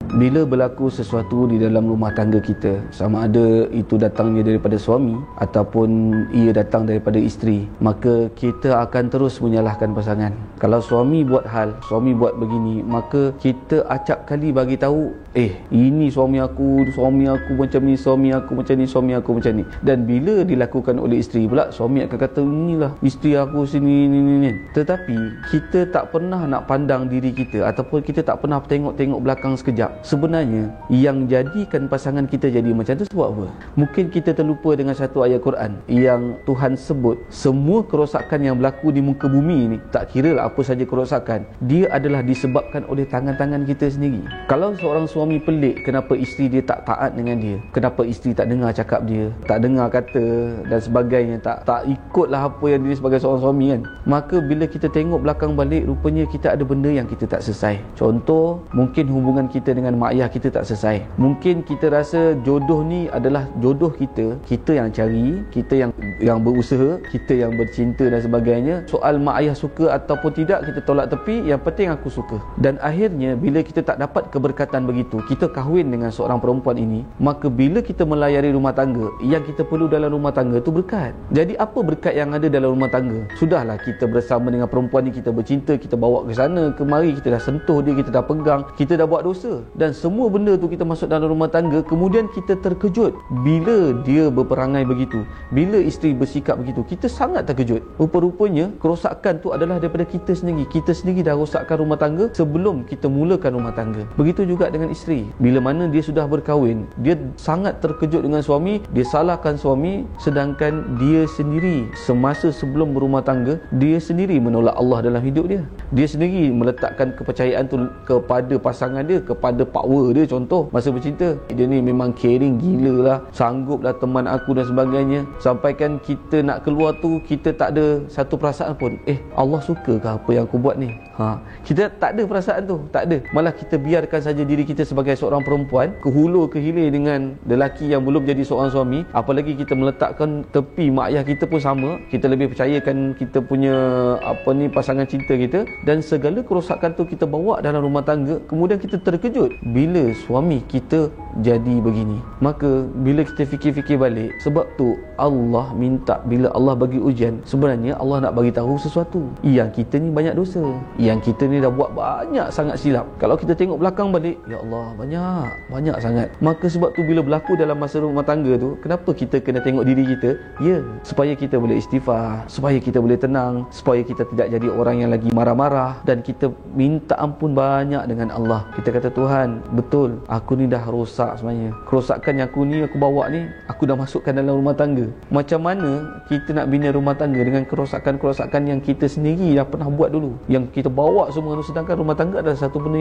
Bila berlaku sesuatu di dalam rumah tangga kita, sama ada itu datangnya daripada suami ataupun ia datang daripada isteri, maka kita akan terus menyalahkan pasangan. Kalau suami buat hal, suami buat begini, maka kita acap kali bagi tahu, ini suami aku macam ni, suami aku macam ni, suami aku macam ni. Dan bila dilakukan oleh isteri pula, suami akan kata, inilah isteri aku sini ni. Tetapi kita tak pernah nak pandang diri kita, ataupun kita tak pernah tengok belakang sekejap. Sebenarnya yang jadikan pasangan kita jadi macam tu sebab apa? Mungkin kita terlupa dengan satu ayat Quran yang Tuhan sebut semua kerosakan yang berlaku di muka bumi ni, tak kira lah apa saja kerosakan, dia adalah disebabkan oleh tangan-tangan kita sendiri. Kalau seorang suami pelik kenapa isteri dia tak taat dengan dia, kenapa isteri tak dengar cakap dia, tak dengar kata dan sebagainya, tak ikutlah apa yang dia sebagai seorang suami kan, maka bila kita tengok belakang balik, rupanya kita ada benda yang kita tak selesai. Contoh, mungkin hubungan kita dengan mak ayah kita tak selesai. Mungkin kita rasa jodoh ni adalah jodoh kita yang cari, kita yang berusaha, kita yang bercinta dan sebagainya. Soal mak ayah suka ataupun tidak, kita tolak tepi, yang penting aku suka. Dan akhirnya bila kita tak dapat keberkatan begitu, kita kahwin dengan seorang perempuan ini, maka bila kita melayari rumah tangga, yang kita perlu dalam rumah tangga tu berkat. Jadi apa berkat yang ada dalam rumah tangga? Sudahlah kita bersama dengan perempuan ni, kita bercinta, kita bawa ke sana kemari, kita dah sentuh dia, kita dah pegang, kita dah buat dosa, dan semua benda tu kita masuk dalam rumah tangga. Kemudian kita terkejut bila dia berperangai begitu, bila isteri bersikap begitu, kita sangat terkejut. Rupa-rupanya kerosakan tu adalah daripada kita sendiri. Kita sendiri dah rosakkan rumah tangga sebelum kita mulakan rumah tangga. Begitu juga dengan isteri, bila mana dia sudah berkahwin, dia sangat terkejut dengan suami, dia salahkan suami, sedangkan dia sendiri semasa sebelum berumah tangga, dia sendiri menolak Allah dalam hidup dia. Dia sendiri meletakkan kepercayaan tu kepada pasangan dia, kepada power dia. Contoh, masa bercinta, dia ni memang caring gila lah, sanggup lah teman aku dan sebagainya, sampaikan kita nak keluar tu, kita tak ada satu perasaan pun, Allah suka ke apa yang aku buat ni? Kita tak ada perasaan tu, tak ada. Malah kita biarkan saja diri kita sebagai seorang perempuan ke hulu ke hilir dengan lelaki yang belum jadi seorang suami. Apalagi kita meletakkan tepi mak ayah kita pun sama, kita lebih percayakan kita punya pasangan cinta kita, dan segala kerosakan tu kita bawa dalam rumah tangga. Kemudian kita terkejut bila suami kita jadi begini. Maka bila kita fikir-fikir balik, sebab tu Allah minta, bila Allah bagi ujian, sebenarnya Allah nak bagi tahu sesuatu, yang kita ni banyak dosa, yang kita ni dah buat banyak sangat silap. Kalau kita tengok belakang balik, ya Allah, banyak sangat. Maka sebab tu bila berlaku dalam masa rumah tangga tu, kenapa kita kena tengok diri kita? Supaya kita boleh istighfar, supaya kita boleh tenang, supaya kita tidak jadi orang yang lagi marah-marah, dan kita minta ampun banyak dengan Allah. Kita kata, Tuhan, betul aku ni dah rosak sebenarnya. Kerosakan yang aku bawa ni, aku dah masukkan dalam rumah tangga. Macam mana kita nak bina rumah tangga dengan kerosakan-kerosakan yang kita sendiri dah pernah buat dulu, yang kita bawa semua tu, sedangkan rumah tangga adalah satu benda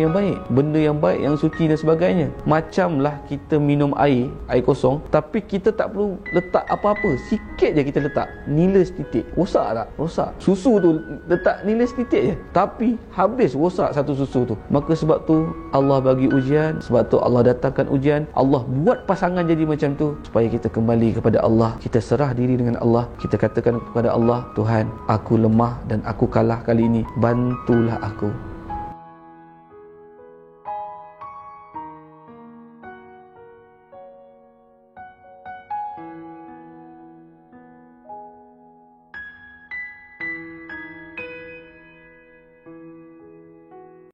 yang baik, yang suci dan sebagainya. Macamlah kita minum air kosong, tapi kita tak perlu letak apa-apa, sikit je kita letak, nila setitik, rosak tak? Rosak. Susu tu letak nila setitik je, tapi habis rosak satu susu tu. Maka sebab tu Allah bagi ujian, sebab tu Allah datangkan ujian, Allah buat pasangan jadi macam tu, supaya kita kembali kepada Allah, kita serah diri dengan Allah, kita katakan kepada Allah, Tuhan, aku lemah dan aku kalah kali ini, bantulah aku.